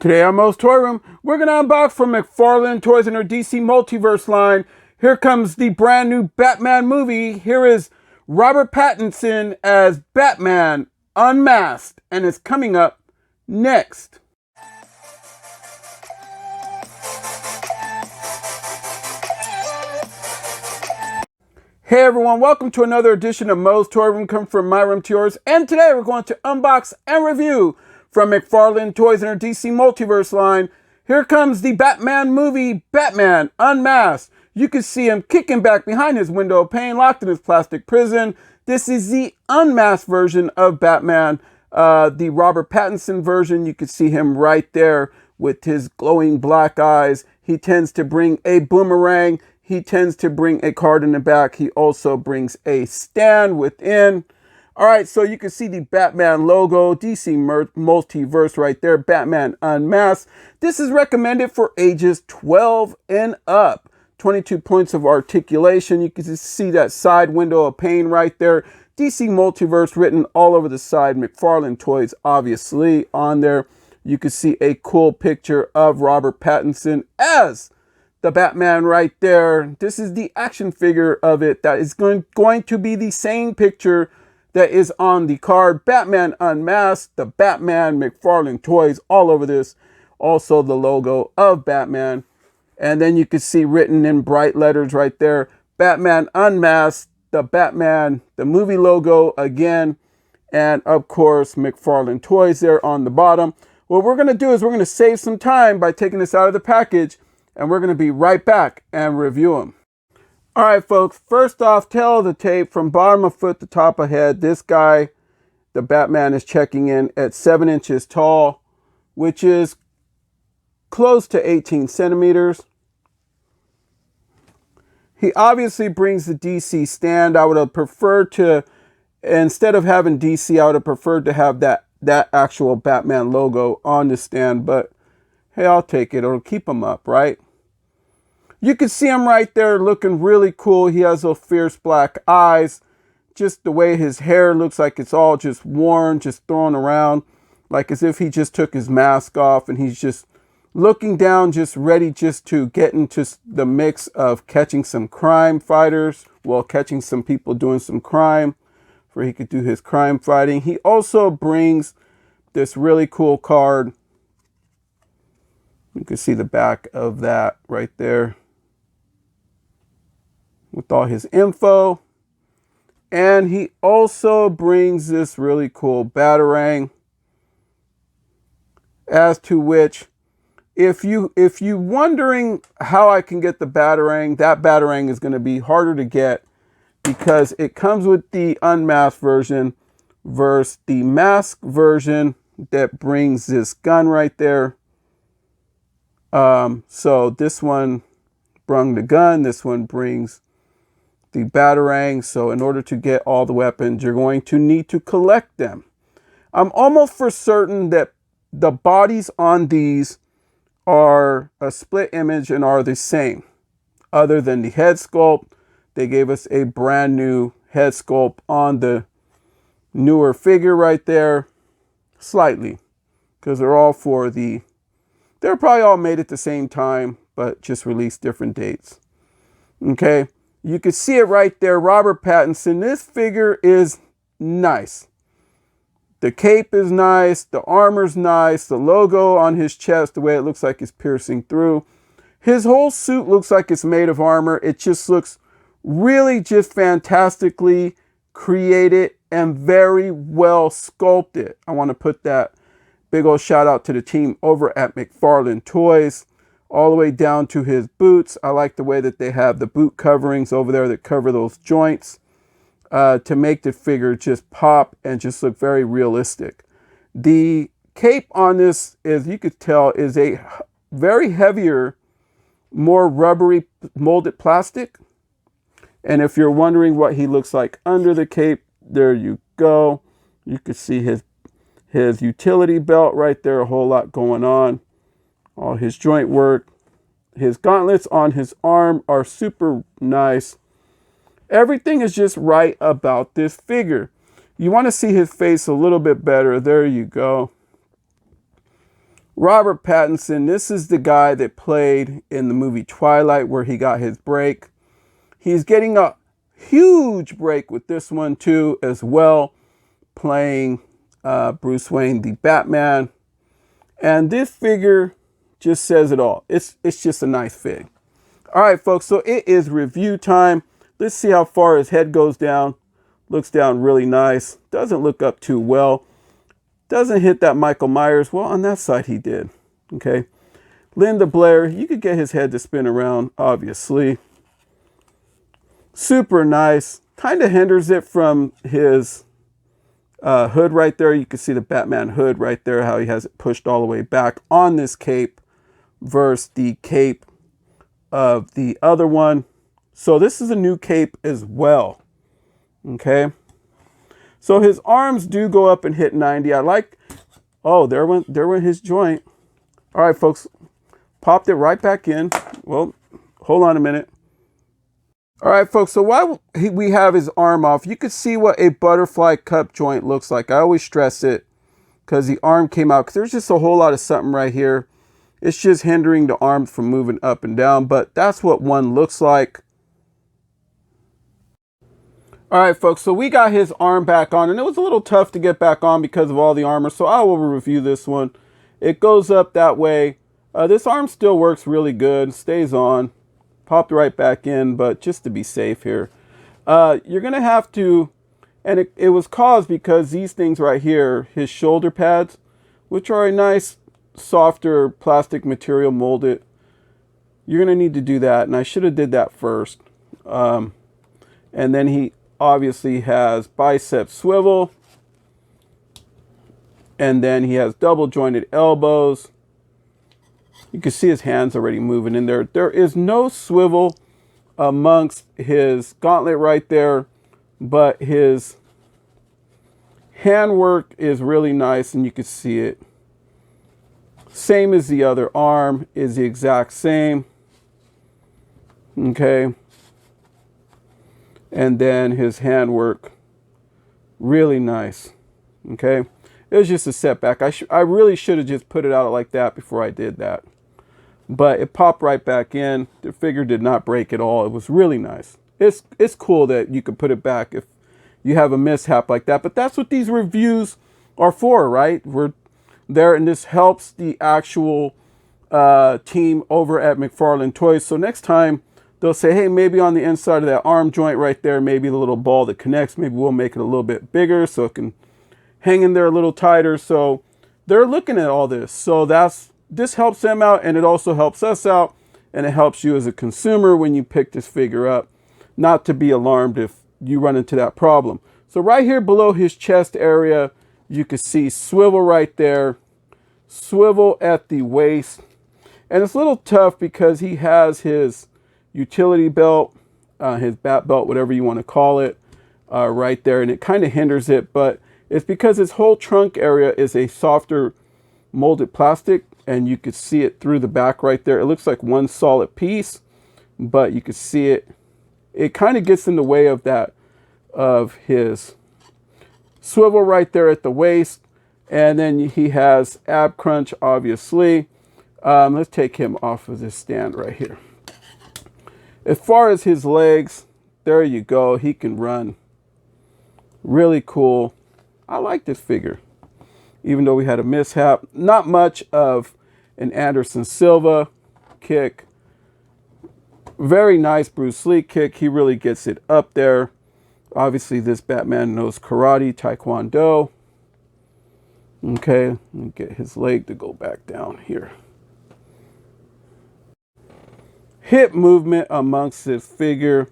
Today on MOE'S Toy Room, we're going to unbox from McFarlane Toys and their DC Multiverse line. Here comes the brand new Batman movie. Here is Robert Pattinson as Batman Unmasked, and it's coming up next. Hey everyone, welcome to another edition of MOE'S Toy Room, come from my room to yours. And today we're going to unbox and review from McFarlane Toys and their DC Multiverse line. Here comes the Batman movie, Batman Unmasked. You can see him kicking back behind his window of pain, locked in his plastic prison. This is the unmasked version of Batman, the Robert Pattinson version. You can see him right there with his glowing black eyes. He tends to bring a boomerang. He tends to bring a card in the back. He also brings a stand within. All right, so you can see the Batman logo, DC Multiverse right there, Batman Unmasked. This is recommended for ages 12 and up. 22 points of articulation. You can just see that side window of pain right there. DC Multiverse written all over the side. McFarlane Toys obviously on there. You can see a cool picture of Robert Pattinson as the Batman right there. This is the action figure of it. That is going to be the same picture that is on the card. Batman Unmasked, the Batman, McFarlane Toys all over this. Also the logo of Batman. And then you can see written in bright letters right there, Batman Unmasked, the Batman, the movie logo again. And of course, McFarlane Toys there on the bottom. What we're going to do is we're going to save some time by taking this out of the package. And we're going to be right back and review them. All right, folks. First off, tail of the tape from bottom of foot to top of head. This guy, the Batman, is checking in at 7 inches tall, which is close to 18 centimeters. He obviously brings the DC stand. I would have preferred to, instead of having DC, I would have preferred to have that actual Batman logo on the stand. But hey, I'll take it. It'll keep him up, right? You can see him right there looking really cool. He has those fierce black eyes. Just the way his hair looks like it's all just worn, just thrown around. Like as if he just took his mask off and he's just looking down, just ready just to get into the mix of catching some crime fighters. Well, catching some people doing some crime where he could do his crime fighting. He also brings this really cool card. You can see the back of that right there with all his info. And he also brings this really cool Batarang, as to which if you wondering how I can get the Batarang, that Batarang is going to be harder to get because it comes with the unmasked version versus the masked version that brings this gun right there. So this one brung the gun, this one brings the Batarang. So in order to get all the weapons, you're going to need to collect them. I'm almost for certain that the bodies on these are a split image and are the same. Other than the head sculpt, they gave us a brand new head sculpt on the newer figure right there. Slightly, because they're all they're probably all made at the same time, but just released different dates. Okay, you can see it right there, Robert Pattinson. This figure is nice. The cape is nice, the armor's nice, the logo on his chest, the way it looks like it's piercing through. His whole suit looks like it's made of armor. It just looks really just fantastically created and very well sculpted. I want to put that big old shout out to the team over at McFarlane Toys, all the way down to his boots. I like the way that they have the boot coverings over there that cover those joints to make the figure just pop and just look very realistic. The cape on this, as you could tell, is a very heavier, more rubbery molded plastic. And if you're wondering what he looks like under the cape, there you go. You can see his utility belt right there, a whole lot going on. All his joint work. His gauntlets on his arm are super nice. Everything is just right about this figure. You want to see his face a little bit better. There you go. Robert Pattinson, this is the guy that played in the movie Twilight where he got his break. He's getting a huge break with this one too as well, playing Bruce Wayne, the Batman. And this figure just says it all. It's just a nice fig. All right, folks, so it is review time. Let's see how far his head goes down. Looks down really nice. Doesn't look up too well. Doesn't hit that Michael Myers. Well, on that side he did. Okay. Linda Blair, you could get his head to spin around, obviously. Super nice. Kind of hinders it from his hood right there. You can see the Batman hood right there, how he has it pushed all the way back on this cape versus the cape of the other one. So this is a new cape as well. Okay. So his arms do go up and hit 90. I like, oh, there went his joint. All right, folks, popped it right back in. Well, hold on a minute. All right, folks, so while we have his arm off, you can see what a butterfly cup joint looks like. I always stress it because the arm came out, because there's just a whole lot of something right here. It's just hindering the arm from moving up and down, but that's what one looks like. All right, folks, so we got his arm back on, and it was a little tough to get back on because of all the armor, so I will review this one. It goes up that way. This arm still works really good, stays on. Popped right back in, but just to be safe here. You're going to have to, and it was caused because these things right here, his shoulder pads, which are a nice, softer plastic material molded, you're going to need to do that, and I should have did that first. And then he obviously has bicep swivel, and then he has double jointed elbows. You can see his hands already moving in there. There is no swivel amongst his gauntlet right there, but his handwork is really nice, and you can see it. Same as the other arm, is the exact same. Okay. And then his handwork, really nice. Okay. It was just a setback. I really should have just put it out like that before I did that. But it popped right back in. The figure did not break at all. It was really nice. It's cool that you could put it back if you have a mishap like that. But that's what these reviews are for, right? We're there, and this helps the actual team over at McFarlane Toys. So next time they'll say, hey, maybe on the inside of that arm joint right there, maybe the little ball that connects, maybe we'll make it a little bit bigger so it can hang in there a little tighter. So they're looking at all this. So this helps them out, and it also helps us out, and it helps you as a consumer when you pick this figure up, not to be alarmed if you run into that problem. So right here below his chest area, you can see swivel right there, swivel at the waist. And it's a little tough because he has his utility belt, his bat belt, whatever you want to call it, right there. And it kind of hinders it, but it's because his whole trunk area is a softer molded plastic, and you could see it through the back right there. It looks like one solid piece, but you can see it. It kind of gets in the way of that, of his swivel right there at the waist. And then he has ab crunch, obviously. Let's take him off of this stand right here. As far as his legs, there you go. He can run. Really cool. I like this figure. Even though we had a mishap. Not much of an Anderson Silva kick. Very nice Bruce Lee kick. He really gets it up there. Obviously, this Batman knows karate, taekwondo. Okay, let me get his leg to go back down here. Hip movement amongst his figure.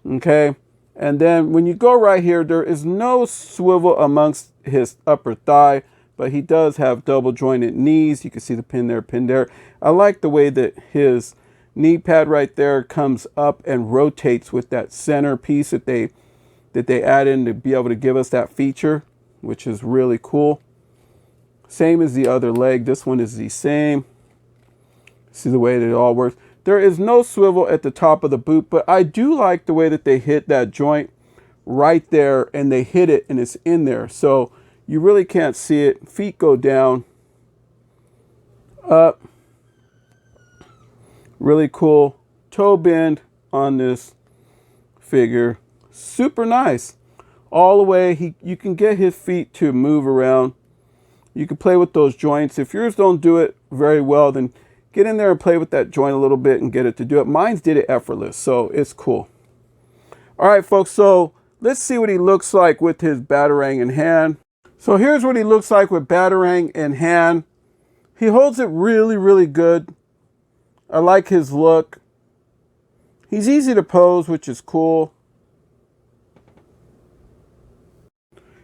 Okay, and then when you go right here, there is no swivel amongst his upper thigh, but he does have double jointed knees. You can see the pin there, pin there. I like the way that his knee pad right there comes up and rotates with that center piece that they add in to be able to give us that feature, which is really cool. Same as the other leg. This one is the same. See the way that it all works. There is no swivel at the top of the boot, but I do like the way that they hit that joint right there, and they hit it and it's in there. So you really can't see it. Feet go down. up. Really cool toe bend on this figure. Super nice. All the way, you can get his feet to move around. You can play with those joints. If yours don't do it very well, then get in there and play with that joint a little bit and get it to do it. Mine's did it effortless, so it's cool. All right, folks, so let's see what he looks like with his Batarang in hand. So here's what he looks like with Batarang in hand. He holds it really, really good. I like his look. He's easy to pose, which is cool.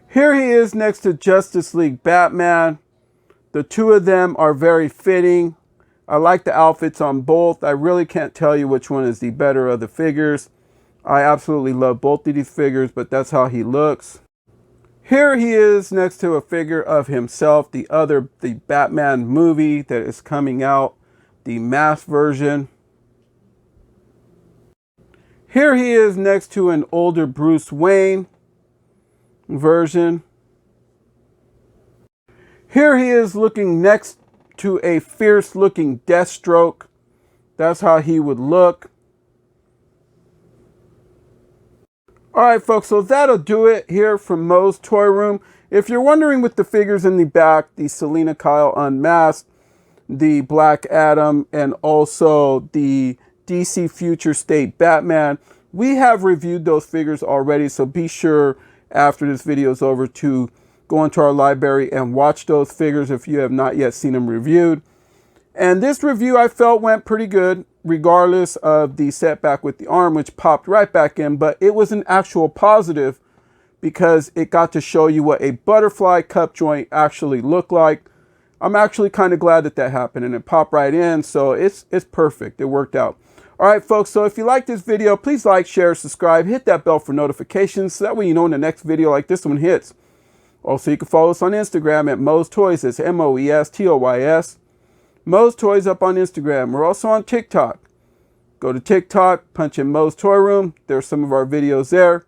Here he is next to Justice League Batman. The two of them are very fitting. I like the outfits on both. I really can't tell you which one is the better of the figures. I absolutely love both of these figures, but that's how he looks. Here he is next to a figure of himself, the Batman movie that is coming out, the masked version. Here he is next to an older Bruce Wayne version. Here he is looking next to a fierce looking Deathstroke. That's how he would look. All right, folks, so that'll do it here from MOE'S Toy Room. If you're wondering with the figures in the back, the Selina Kyle Unmasked, the Black Adam, and also the DC Future State Batman, we have reviewed those figures already, so be sure after this video is over to go into our library and watch those figures if you have not yet seen them reviewed. And this review I felt went pretty good, regardless of the setback with the arm, which popped right back in, but it was an actual positive because it got to show you what a butterfly cup joint actually looked like. I'm actually kind of glad that that happened and it popped right in, so it's perfect. It worked out. All right, folks, so if you like this video, please like, share, subscribe, hit that bell for notifications so that way you know when the next video like this one hits. Also, you can follow us on Instagram at MOE'S Toys. It's MOE'S. MOE'S Toys up on Instagram. We're also on TikTok. Go to TikTok, punch in MOE'S Toy Room. There's some of our videos there.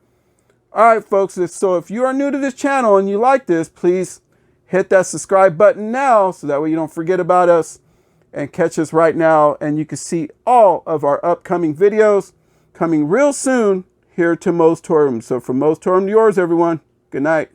All right, folks, so if you are new to this channel and you like this, please hit that subscribe button now so that way you don't forget about us and catch us right now. And you can see all of our upcoming videos coming real soon here to MOE'S Toy Room. So from MOE'S Toy Room to yours, everyone, good night.